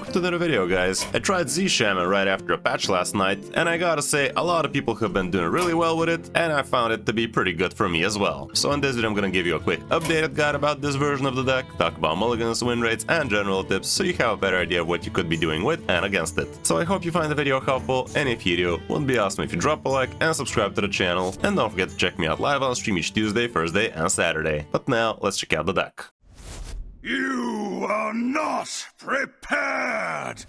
welcome to another video, guys. I tried Zee Shaman right after a patch last night, and I gotta say, a lot of people have been doing really well with it, and I found it to be pretty good for me as well. So in this video I'm gonna give you a quick updated guide about this version of the deck, talk about mulligans, win rates, and general tips, so you have a better idea of what you could be doing with and against it. So I hope you find the video helpful, and if you do, would be awesome if you drop a like and subscribe to the channel, and don't forget to check me out live on stream each Tuesday, Thursday, and Saturday. But now, let's check out the deck. You are not prepared!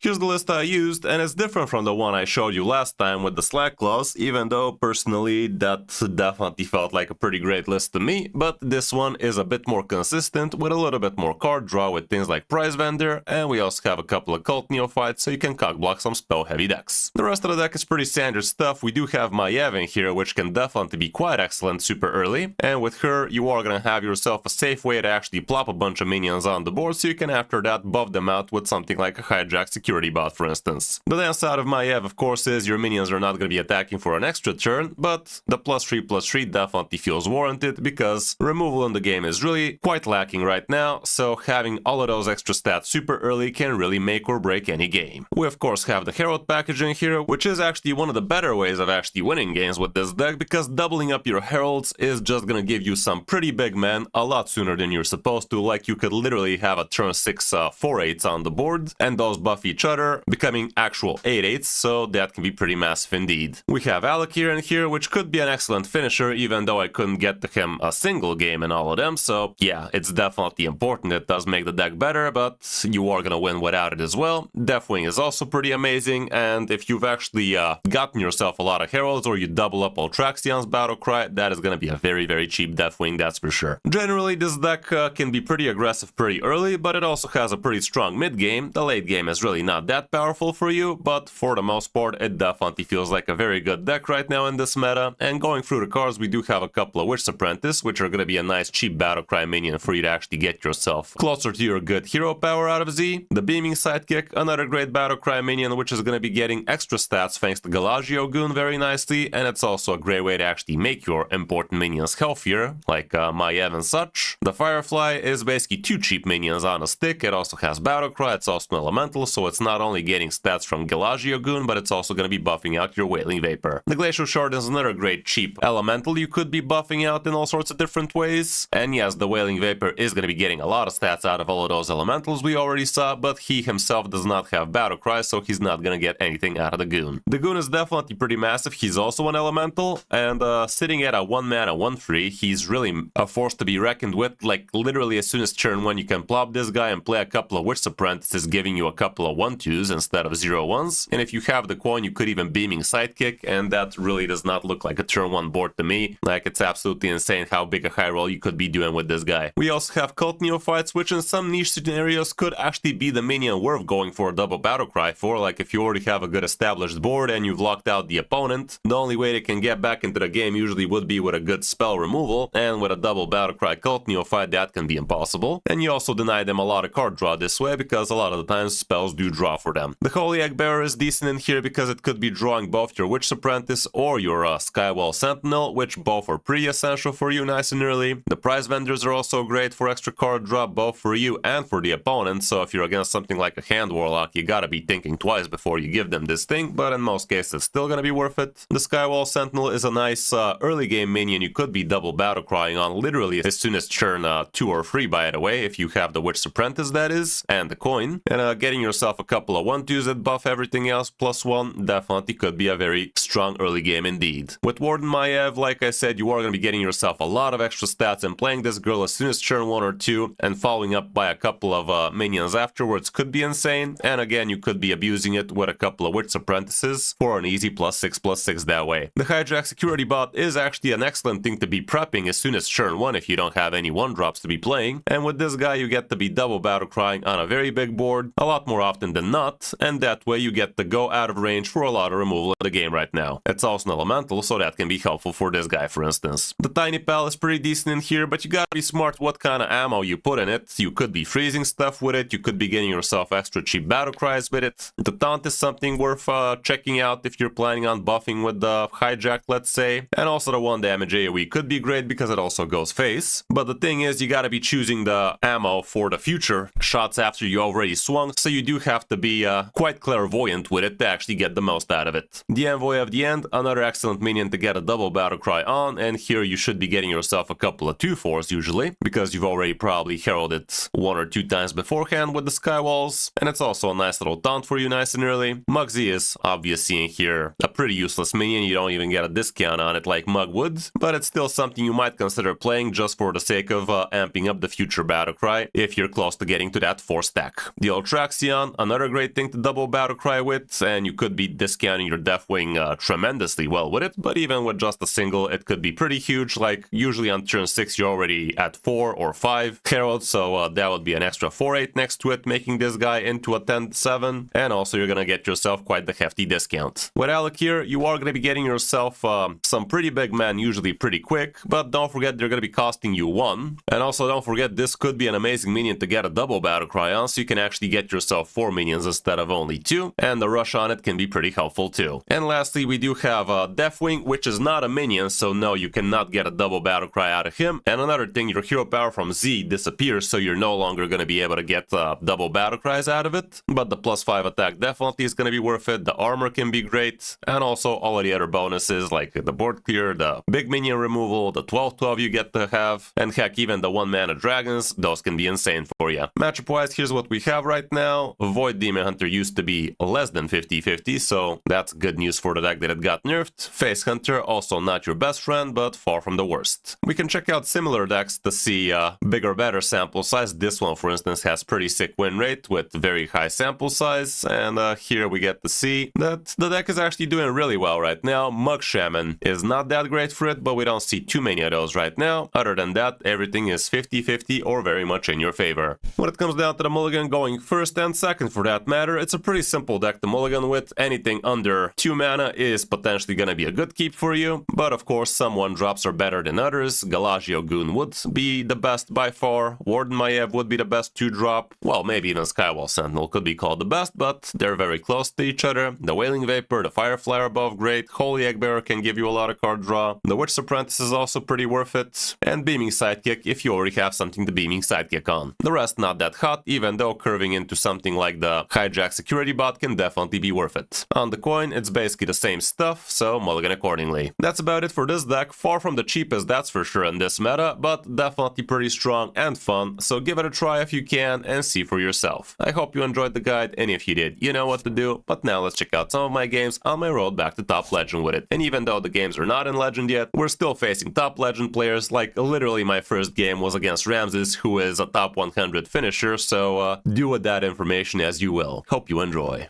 Here's the list I used, and it's different from the one I showed you last time with the slack clause, even though personally that definitely felt like a pretty great list to me, but this one is a bit more consistent with a little bit more card draw with things like Prize Vendor, and we also have a couple of Cult Neophytes so you can cockblock some spell heavy decks. The rest of the deck is pretty standard stuff. We do have Maiev in here, which can definitely be quite excellent super early, and with her you are gonna have yourself a safe way to actually plop a bunch of minions on the board so you can after that buff them out with something like a hijack security bot, for instance. The downside of Maiev, of course, is your minions are not going to be attacking for an extra turn, but the +3/+3 definitely feels warranted because removal in the game is really quite lacking right now, so having all of those extra stats super early can really make or break any game. We of course have the Herald package in here, which is actually one of the better ways of actually winning games with this deck, because doubling up your Heralds is just going to give you some pretty big men a lot sooner than you're supposed to. Like, you could literally have a turn 6 4/8s on the board, and those buff each other, becoming actual 8/8s, so that can be pretty massive indeed. We have Alakir in here, which could be an excellent finisher, even though I couldn't get to him a single game in all of them, so yeah, it's definitely important. It does make the deck better, but you are gonna win without it as well. Deathwing is also pretty amazing, and if you've actually gotten yourself a lot of Heralds, or you double up Ultraxion's Battlecry, that is gonna be a very cheap Deathwing, that's for sure. Generally, this deck can be pretty aggressive pretty early, but it also has a pretty strong mid-game. The late game is really not that powerful for you, but for the most part it definitely feels like a very good deck right now in this meta. And going through the cards, we do have a couple of Witch's Apprentice, which are going to be a nice cheap Battlecry minion for you to actually get yourself closer to your good hero power out of Z. The Beaming Sidekick, another great Battlecry minion, which is going to be getting extra stats thanks to Galagio Goon very nicely, and it's also a great way to actually make your important minions healthier, like Maiev and such. The Firefly is basically two cheap minions on a stick. It also has Battlecry, it's also an elemental, so it's not only getting stats from Galagio Goon, but it's also going to be buffing out your Wailing Vapor. The Glacial Shard is another great cheap elemental you could be buffing out in all sorts of different ways. And yes, the Wailing Vapor is going to be getting a lot of stats out of all of those elementals we already saw, but he himself does not have Battlecry, so he's not going to get anything out of the Goon. The Goon is definitely pretty massive. He's also an elemental, and sitting at a 1-mana 1/3, he's really a force to be reckoned with. Like, literally as soon as turn 1 you can plop this guy and play a couple of Witch's Apprentices, giving you a couple of 1/2s instead of 0/1s, and if you have the coin you could even Beaming Sidekick, and that really does not look like a turn 1 board to me. Like, it's absolutely insane how big a high roll you could be doing with this guy. We also have Cult Neophytes, which in some niche scenarios could actually be the minion worth going for a double Battlecry for. Like, if you already have a good established board and you've locked out the opponent, the only way they can get back into the game usually would be with a good spell removal, and with a double Battlecry Cult Neophyte that can be impossible. And you also deny them a lot of card draw this way, because a lot of the times spells do draw for them. The Holy Egg Bearer is decent in here because it could be drawing both your Witch's Apprentice or your Skywall Sentinel, which both are pretty essential for you nice and early. The Prize Vendors are also great for extra card draw, both for you and for the opponent, so if you're against something like a Hand Warlock, you gotta be thinking twice before you give them this thing, but in most cases it's still gonna be worth it. The Skywall Sentinel is a nice early game minion you could be double Battlecrying on literally as soon as turn 2 or 3, by the way, if you have the Witch's Apprentice, that is, and the coin. And getting yourself a couple of 1/2s that buff everything else +1 definitely could be a very strong early game indeed. With Warden Maiev, like I said, you are going to be getting yourself a lot of extra stats, and playing this girl as soon as turn 1 or 2 and following up by a couple of minions afterwards could be insane. And again, you could be abusing it with a couple of Witch's Apprentices for an easy +6/+6 that way. The Hijack Security Bot is actually an excellent thing to be prepping as soon as turn 1 if you don't have any 1-drops to be playing, and with this guy you get to be double Battlecrying on a very big board a lot more often than not, and that way you get the go out of range for a lot of removal in the game right now. It's also an elemental, so that can be helpful for this guy, for instance. The tiny pal is pretty decent in here, but you gotta be smart what kind of ammo you put in it. You could be freezing stuff with it, you could be getting yourself extra cheap battle cries with it. The taunt is something worth checking out if you're planning on buffing with the hijack, let's say. And also the 1 damage AoE could be great because it also goes face. But the thing is, you gotta be choosing the ammo for the future shots after you already swung, so you do have to be quite clairvoyant with it to actually get the most out of it. The Envoy of the End, another excellent minion to get a double battle cry on, and here you should be getting yourself a couple of 2/4s usually, because you've already probably heralded 1 or 2 times beforehand with the Skywalls, and it's also a nice little taunt for you nice and early. Zee is obviously in here a pretty useless minion, you don't even get a discount on it like Mug would, but it's still something you might consider playing just for the sake of amping up the future battle cry if you're close to getting to that 4 stack. The Ultraxion, another great thing to double battle cry with, and you could be discounting your Deathwing tremendously well with it, but even with just a single it could be pretty huge, like usually on turn 6 you're already at 4 or 5 Herald, so that would be an extra 4/8 next to it, making this guy into a 10/7, and also you're gonna get yourself quite the hefty discount. With Alec here, you are gonna be getting yourself some pretty big men, usually pretty quick, but don't forget they're gonna be costing you 1, and also don't forget this could be an amazing minion to get a double battle cry on, so you can actually get yourself 4 minions instead of only 2, and the rush on it can be pretty helpful too. And lastly, we do have Deathwing, which is not a minion, so no, you cannot get a double battle cry out of him. And another thing, your hero power from Zee disappears, so you're no longer going to be able to get double battle cries out of it. But the +5 attack definitely is going to be worth it. The armor can be great, and also all of the other bonuses like the board clear, the big minion removal, the 12/12 you get to have, and heck, even the 1-mana dragons, those can be insane for you. Matchup wise, here's what we have right now. Void Demon Hunter used to be less than 50/50, so that's good news for the deck that it got nerfed. Face Hunter, also not your best friend, but far from the worst. We can check out similar decks to see bigger, better sample size. This one, for instance, has pretty sick win rate with very high sample size, and here we get to see that the deck is actually doing really well right now. Mug Shaman is not that great for it, but we don't see too many of those right now. Other than that, everything is 50/50 or very much in your favor. When it comes down to the mulligan going first and second for that matter, it's a pretty simple deck to mulligan with. Anything under 2 mana is potentially gonna be a good keep for you, but of course some 1-drops are better than others. Galagio Goon would be the best by far, Warden Maiev would be the best 2-drop, well maybe even Skywall Sentinel could be called the best, but they're very close to each other. The Wailing Vapor, the Firefly are above great, Holy Eggbearer can give you a lot of card draw, the Witch's Apprentice is also pretty worth it, and Beaming Sidekick if you already have something to Beaming Sidekick on. The rest not that hot, even though curving into something like the Hijack Security Bot can definitely be worth it. On the coin, it's basically the same stuff, so mulligan accordingly. That's about it for this deck, far from the cheapest that's for sure in this meta, but definitely pretty strong and fun, so give it a try if you can and see for yourself. I hope you enjoyed the guide, and if you did, you know what to do, but now let's check out some of my games on my road back to top legend with it. And even though the games are not in legend yet, we're still facing top legend players, like literally my first game was against Ramses, who is a top 100 finisher, so do with that information as you will. Hope you enjoy.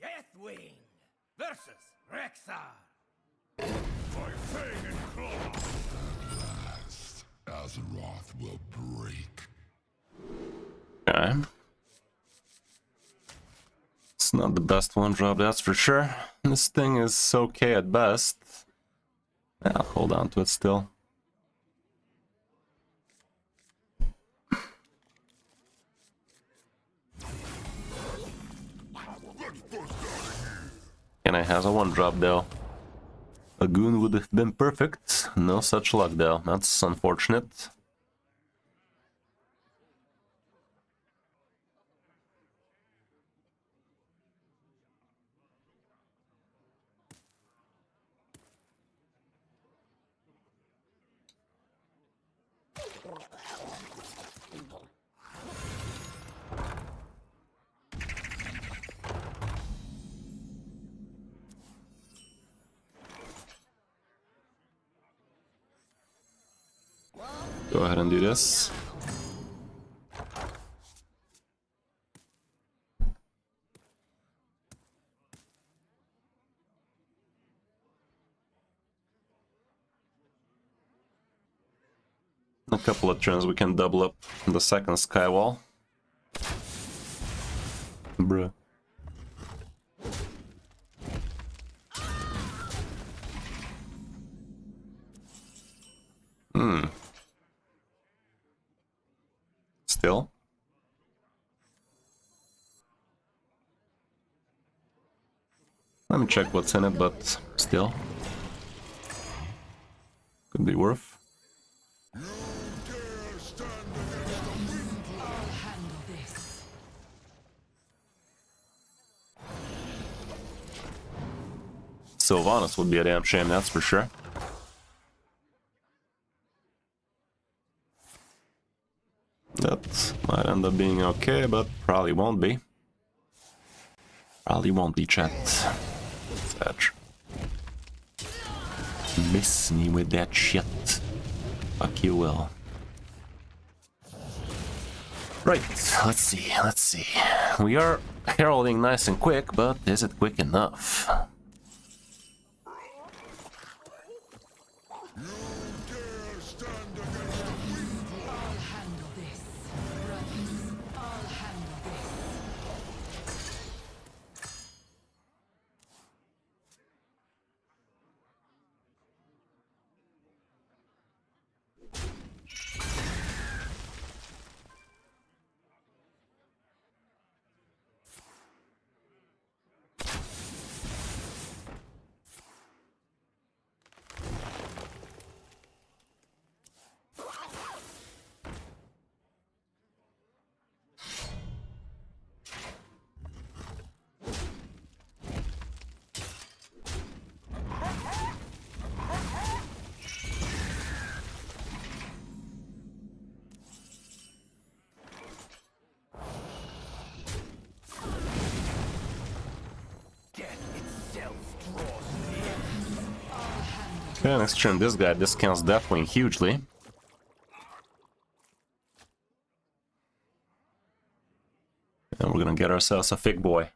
Deathwing versus Rexar. My fang and claw. Last, Azeroth will break. Okay. It's not the best 1-drop, that's for sure. This thing is okay at best. I'll hold on to it still. And it has a 1-drop though. A Goon would have been perfect. No such luck though. That's unfortunate. Go ahead and do this. A couple of turns we can double up the second Skywall. Bruh. Still. Let me check what's in it, but still. Could be worth. Sylvanas would be a damn shame, that's for sure. That might end up being okay, but probably won't be. Probably won't be, chat. Satch. Miss me with that shit. Fuck you will. Right, let's see. We are heralding nice and quick, but is it quick enough? Okay, next turn this guy discounts Deathwing hugely. And we're gonna get ourselves a fig boy.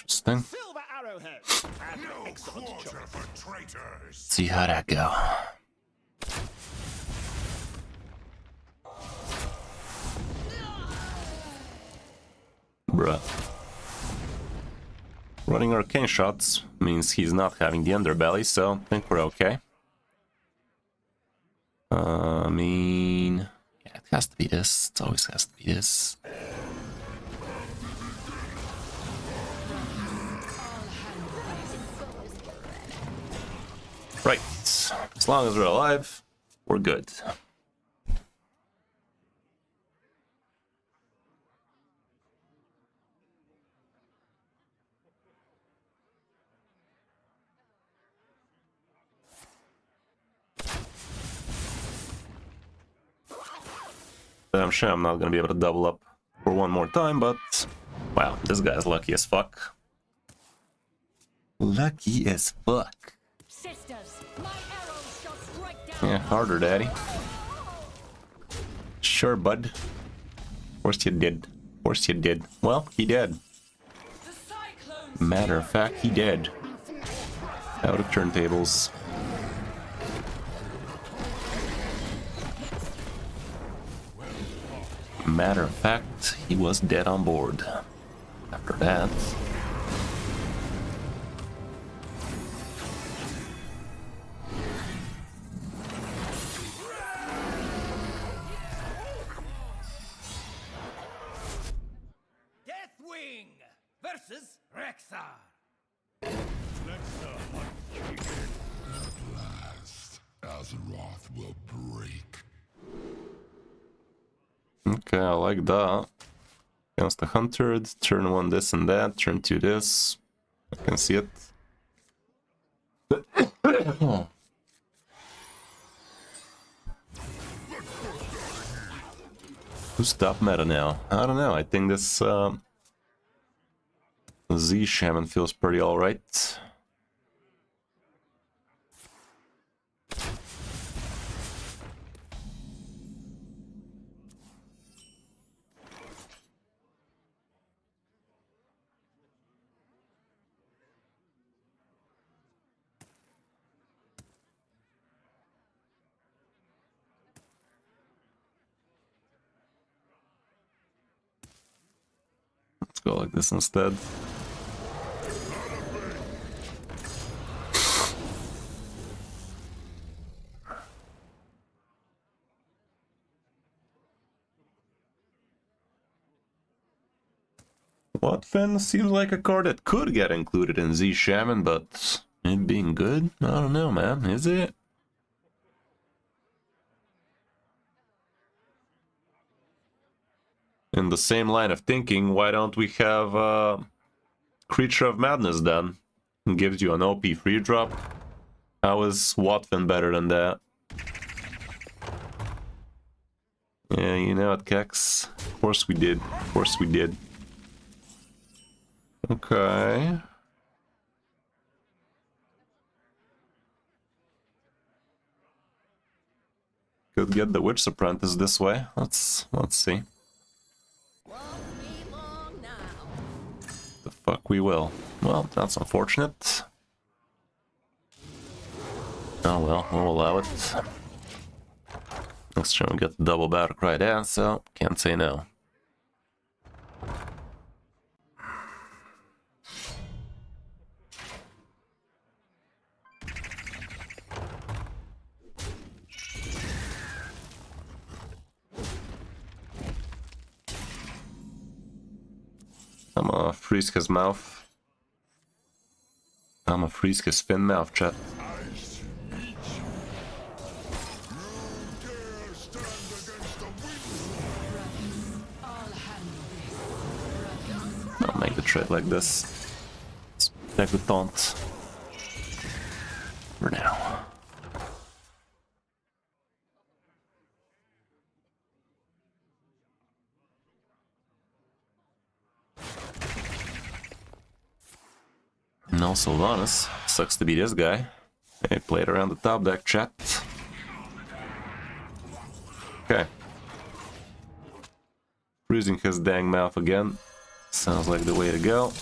Interesting. See how that go. Bruh. Running arcane shots means he's not having the underbelly, so I think we're okay. I mean... yeah, it has to be this. It always has to be this. Right. As long as we're alive, we're good. I'm sure I'm not gonna be able to double up for one more time, but wow, this guy's lucky as fuck. Lucky as fuck. Yeah, harder, daddy. Sure, bud. Of course you did. Of course you did. Well, he did. Matter of fact, he did. Out of turntables. Matter of fact, he was dead on board. After that... Deathwing versus Rexxar. Let the hunt begin. At last, Azeroth will break. Okay, I like that. Against the Hunter, turn 1 this and that, turn 2 this. I can see it. Who's top meta now? I don't know, I think this Zee Shaman feels pretty alright. Let's go like this instead. What Finn seems like a card that could get included in Zee Shaman, but it being good? I don't know, man. Is it? In the same line of thinking, why don't we have Creature of Madness then? It gives you an OP free drop. How is Watfin better than that? Yeah, you know it, Kex. Of course we did. Of course we did. Okay. Could get the Witch Apprentice this way. Let's see. The fuck we will. Well, that's unfortunate. Oh well, we'll allow it. Next turn we get the double battle cry there, so can't say no. I'm gonna freeze his mouth. I'm gonna freeze his fin mouth, chat. I'll make the trade like this. Let's protect the taunt. For now. No Sylvanas. Sucks to be this guy. He played around the top deck, chat. Okay. Freezing his dang mouth again. Sounds like the way to go.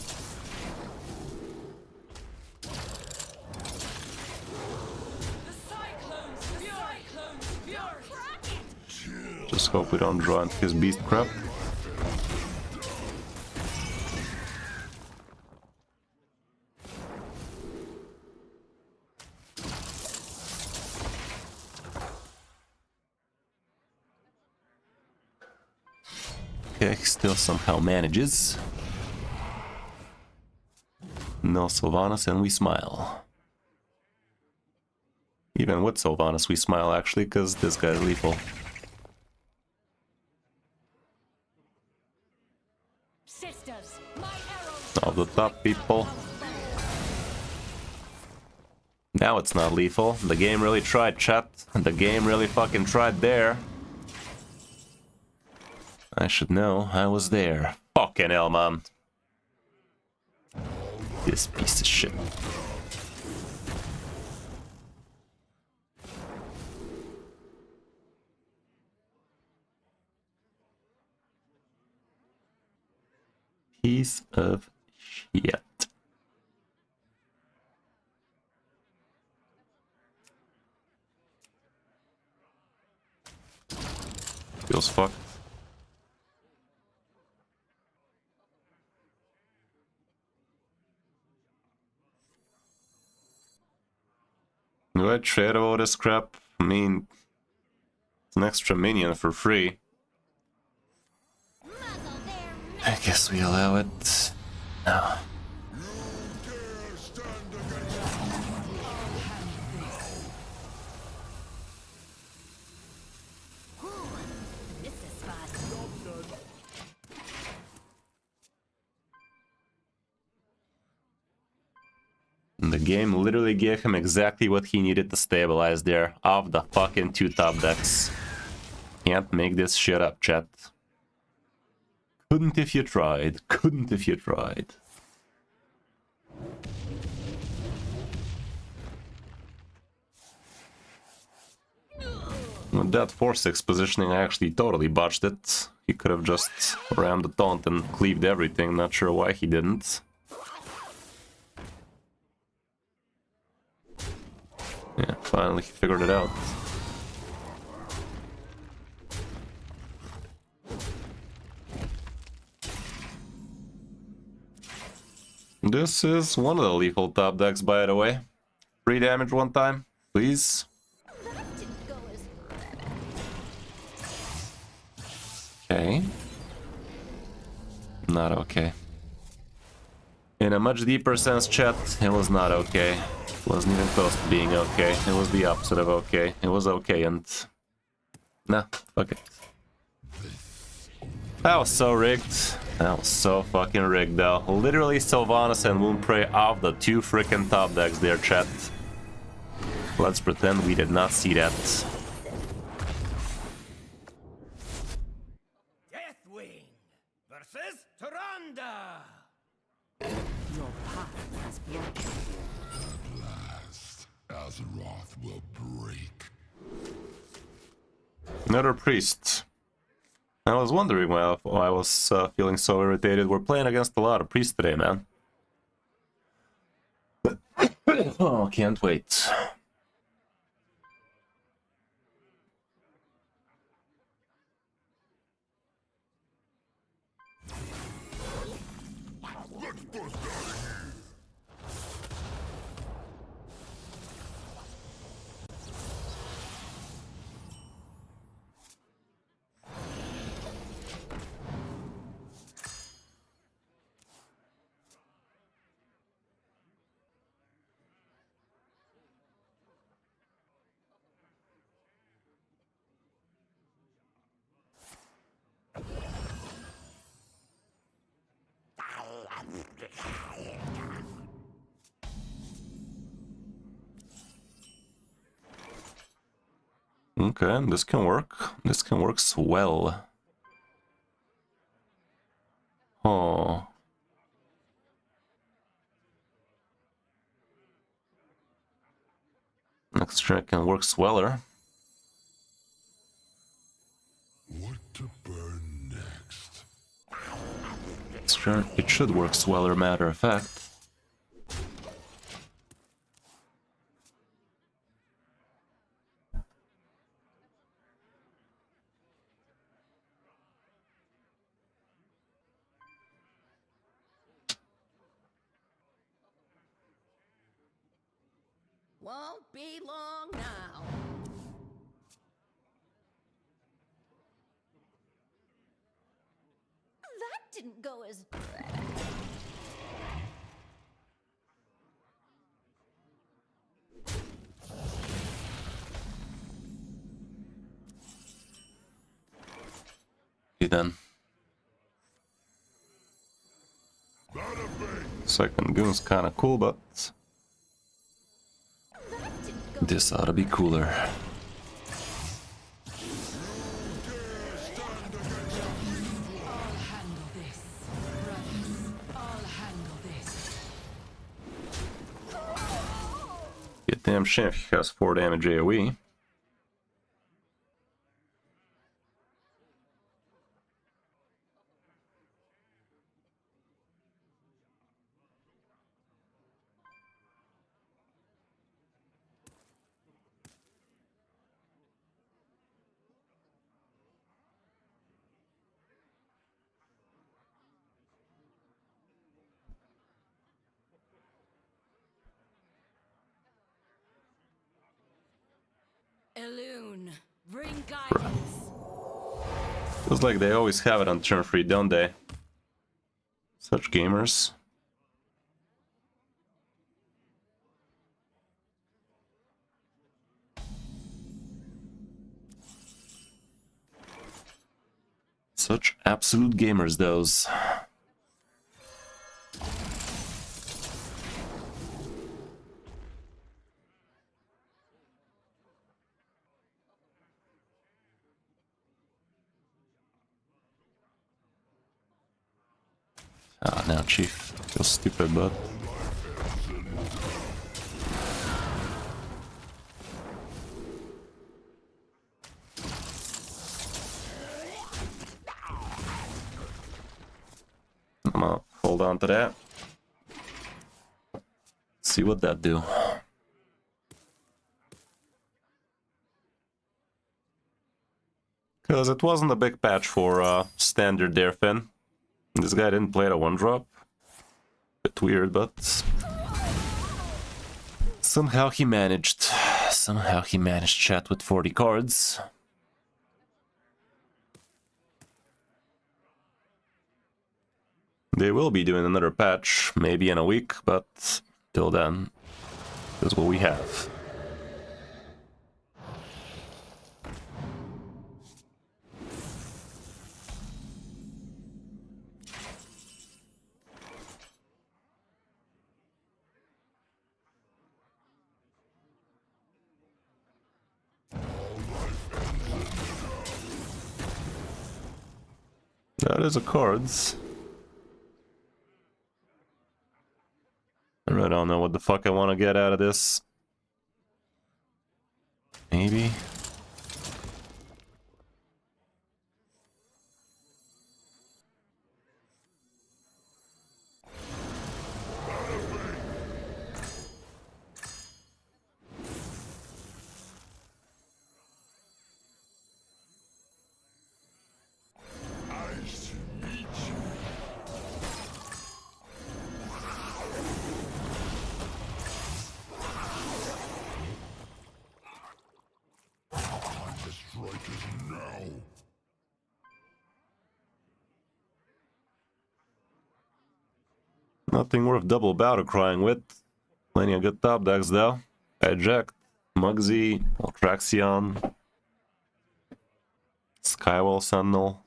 Just hope we don't draw into his beast crap. Okay, he still somehow manages. No Sylvanas and we smile. Even with Sylvanas we smile actually, because this guy's lethal. All the top people. Now it's not lethal. The game really tried, chat. The game really fucking tried there. I should know. I was there. Fucking hell, man. This piece of shit. Piece of shit. Feels fucked. Do I trade all this crap? I mean, it's an extra minion for free. I guess we allow it. No. The game literally gave him exactly what he needed to stabilize there, off the fucking two top decks. Can't make this shit up, chat. Couldn't if you tried. Couldn't if you tried. With that 4-6 positioning, I actually totally botched it. He could have just rammed the taunt and cleaved everything, not sure why he didn't. Yeah, finally he figured it out. This is one of the lethal top decks, by the way. 3 damage one time, please. Okay. Not okay. In a much deeper sense, chat, it was not okay. It wasn't even close to being okay. It was the opposite of okay. It was okay and... Nah, fuck it. That was so rigged. That was so fucking rigged though. Literally Sylvanas and Moonprey off the 2 freaking top decks there, chat. Let's pretend we did not see that. Deathwing versus Tyrande. Your path has blocked. At last, Azeroth will break. Another priest. I was wondering why I was feeling so irritated. We're playing against a lot of priests today, man. Oh, can't wait. Okay, this can work. This can work swell. Oh. Next turn can work sweller. What to burn next? Next turn it should work sweller, matter of fact. Won't be long now. That didn't go as... Then. Second goon's kinda cool, but this ought to be cooler. Be a damn shame if he has 4 damage AoE. Elune, bring guidance. Feels like they always have it on turn 3, don't they? Such gamers. Such absolute gamers, those. Ah, now Chief feels stupid, but... I'm gonna hold on to that. See what that do. Because it wasn't a big patch for standard there, Finn. This guy didn't play the 1-drop. bit weird, but somehow he managed. Somehow he managed chat with 40 cards. They will be doing another patch, maybe in a week, but till then, this is what we have. That is a cards. I really don't know what the fuck I want to get out of this. Maybe. Nothing worth double battle crying with. Plenty of good top decks though. Eject, Mugsy, Ultraxion, Skywall Sentinel.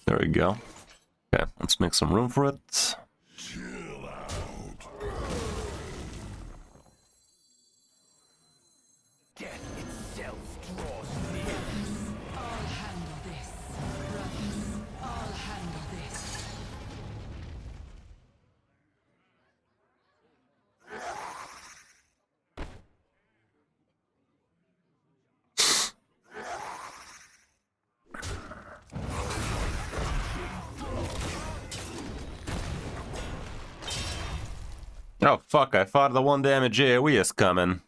There we go. Okay, let's make some room for it. Chill out. Death itself draws near. I'll handle this, brothers. I'll handle this. Oh fuck, I thought the 1 damage AoE is coming.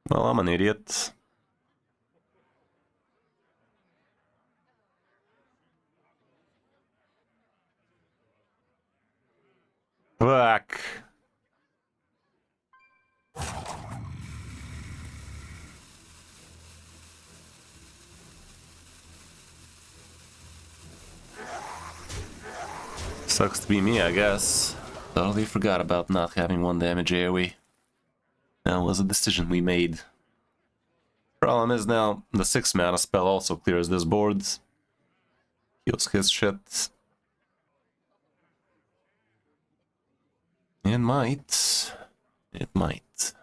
Well, I'm an idiot. Fuck. Sucks to be me, I guess. Totally forgot about not having 1 damage AoE. That was a decision we made. Problem is now, the 6 mana spell also clears this board. Heals his shit. It might. It might.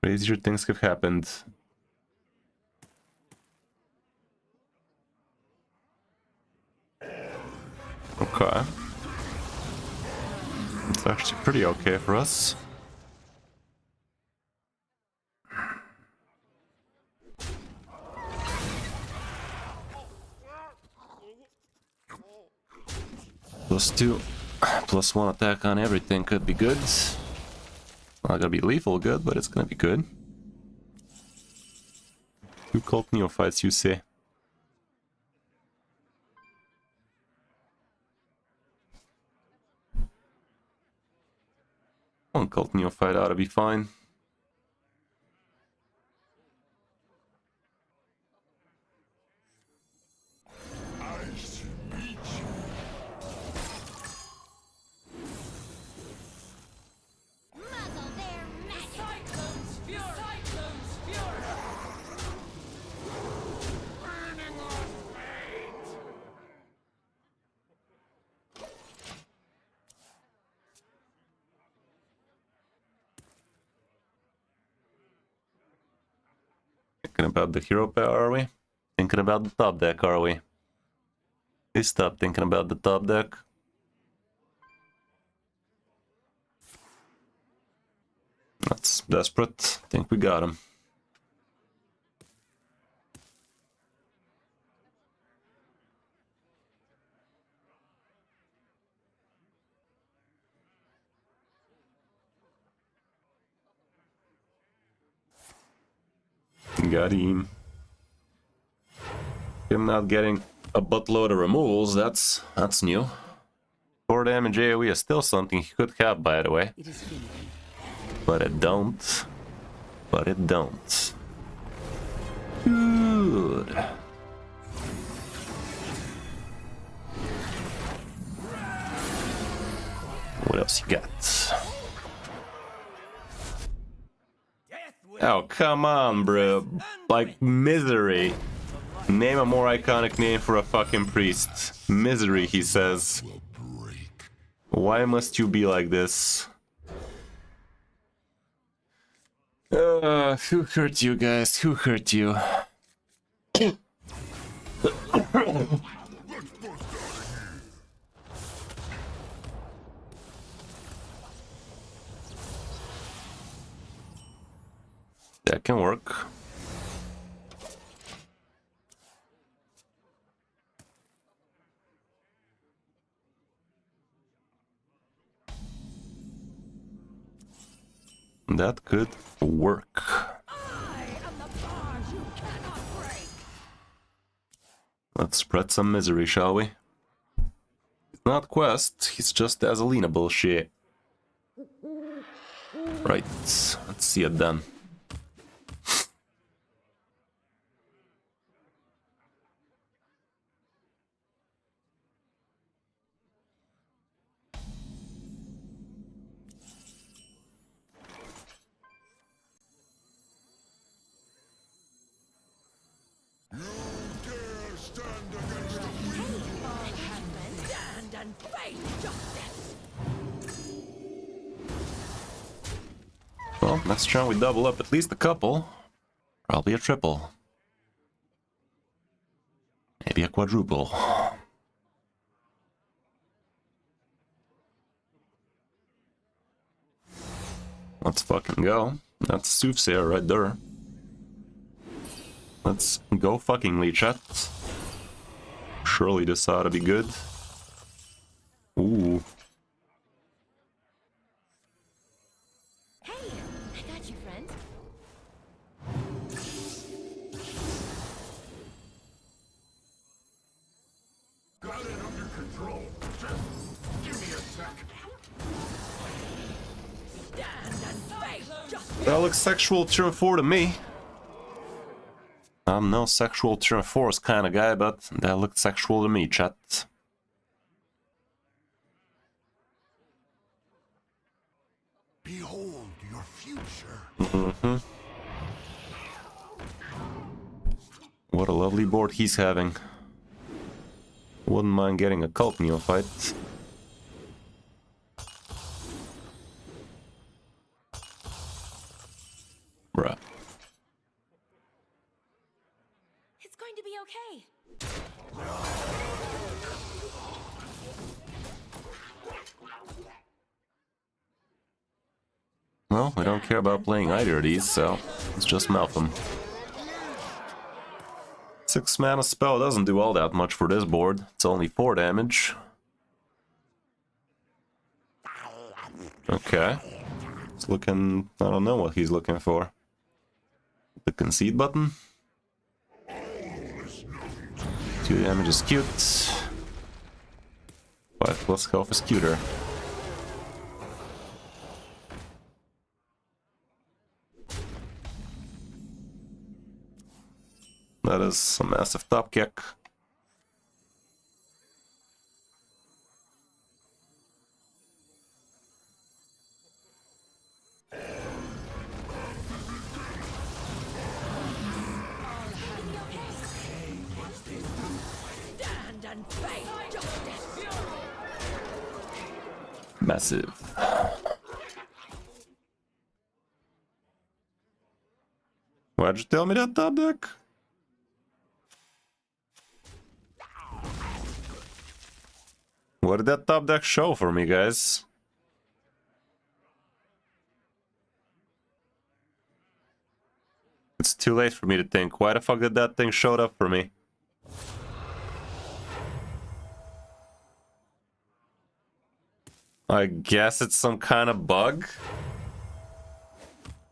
Crazier things have happened. Okay. It's actually pretty okay for us. +2, +1 attack on everything could be good. Not gonna be lethal good, but it's gonna be good. 2 cult neophytes, you say? One cult neophyte ought to be fine. Thinking about the hero pair, are we? Thinking about the top deck, are we? Please stop thinking about the top deck. That's desperate. Think we got him. Got him. Him not getting a buttload of removals, that's new. 4 damage AoE is still something he could have, by the way. It is finished. But it don't. But it don't. Good. What else you got? Oh, come on, bro. Like, Misery. Name a more iconic name for a fucking priest. Misery, he says. Why must you be like this? Who hurt you, guys? Who hurt you? That can work. That could work. Let's spread some misery, shall we? It's not quest, he's just Azalina bullshit. Right, let's see it done. Well, next turn we double up at least a couple. Probably a triple. Maybe a quadruple. Let's fucking go. That's Soothsayer right there. Let's go fuckingly, chat. Surely this ought to be good. Ooh. Hey, I got you, friend. Got it under control. Just give me a sec. Stand and fight. Just That looks sexual turn 4 to me. I'm no sexual turn 4's kind of guy, but that looked sexual to me, chat. Behold your future. Mm-hmm. What a lovely board he's having. Wouldn't mind getting a cult neophyte. Bruh. it's going to be okay. Well, we don't care about playing either of these, so let's just mouth them. 6 mana spell doesn't do all that much for this board. It's only 4 damage. Okay. He's looking... I don't know what he's looking for. The concede button? 2 damage is cute. 5+ health is cuter. That is a massive top kick. Stand and fight. Justice. Why'd you tell me that, top deck? What did that top deck show for me, guys? It's too late for me to think. Why the fuck did that thing show up for me? I guess it's some kind of bug?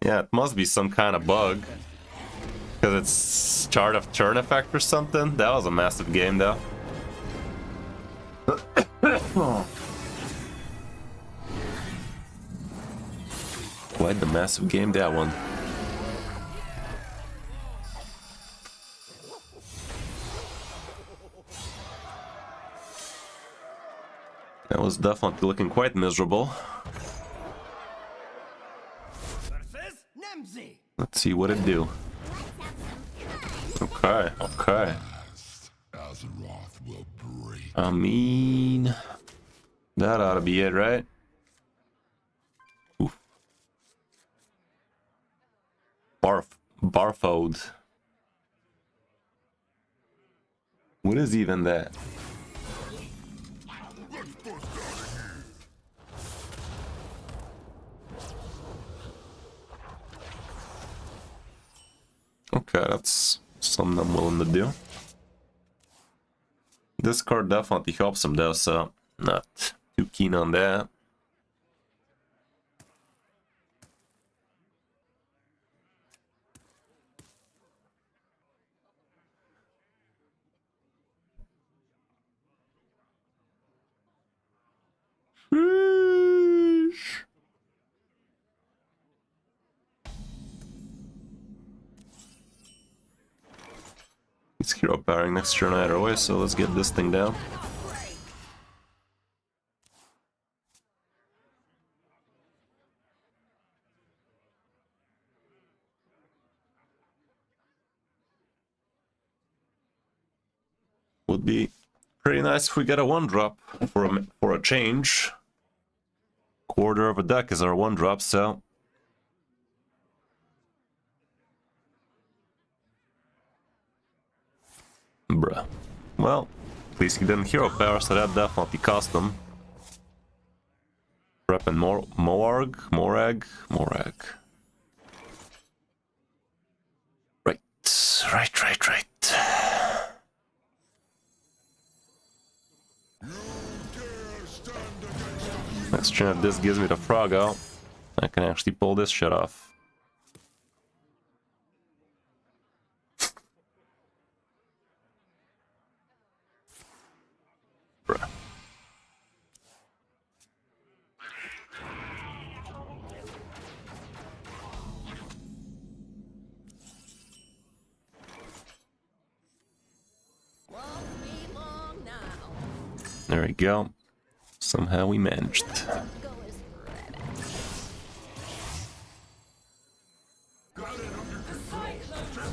Yeah, it must be some kind of bug. Because it's chart of turn effect or something? That was a massive game, though. Quite the massive game, that one. That was definitely looking quite miserable. Let's see what it do. Okay, okay. I mean, that ought to be it, right? Oof. Barfode. What is even that? Okay, that's something I'm willing to do. This card definitely helps him though, so not too keen on that. Sheesh. He's hero powering next turn either way, so let's get this thing down. Would be pretty nice if we get a 1-drop for a change. Quarter of a deck is our 1-drop, so bruh. Well, at least he didn't hero power, so that definitely cost him. Prepping Morag. Right. Next turn, if this gives me the frog out, I can actually pull this shit off. Bruh. Won't be long now. There we go. Somehow we managed. Go as rabbit. Got it under control.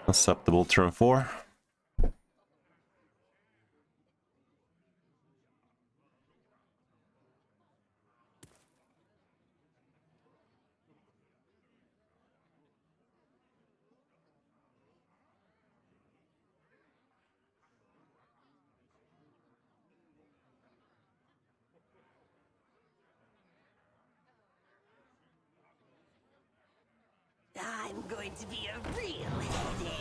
Acceptable turn 4. I'm going to be a real headache.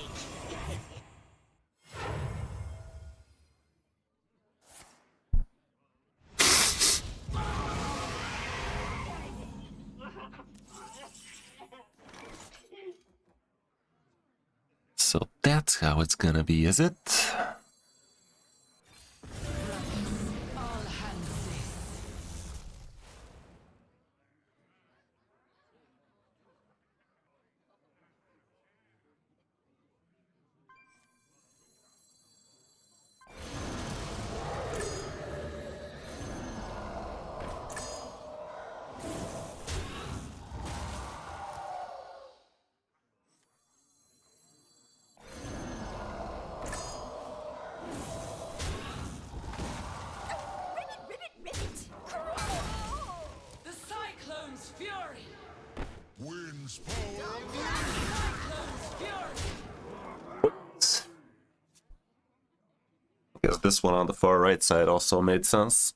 So that's how it's gonna be, is it? All hands this. I guess this one on the far right side also made sense.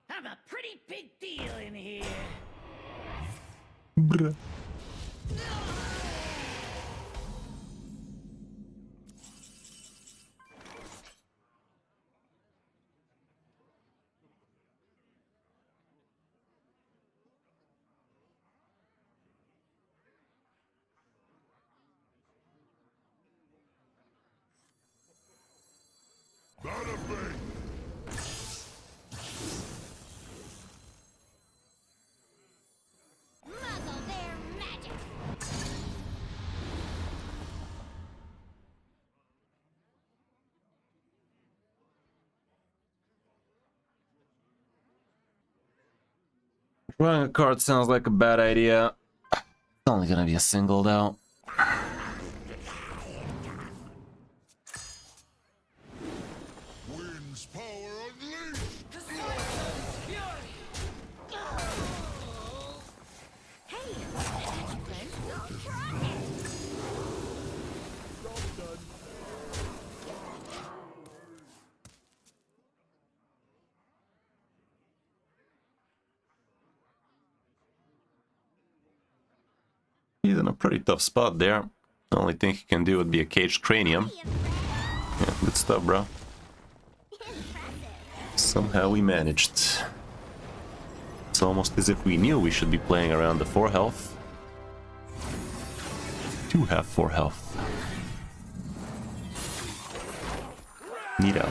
I'm a pretty big deal in here. Bruh. Bada bing! Muzzle their magic. Drawing a card sounds like a bad idea. It's only gonna be a single though. Wind's power unleashed! Hey, I got you, friend. Don't try it. He's in a pretty tough spot there. The only thing he can do would be a caged cranium. Yeah, good stuff, bro. Somehow we managed. It's almost as if we knew we should be playing around the 4 health. 2 have 4 health. Neato.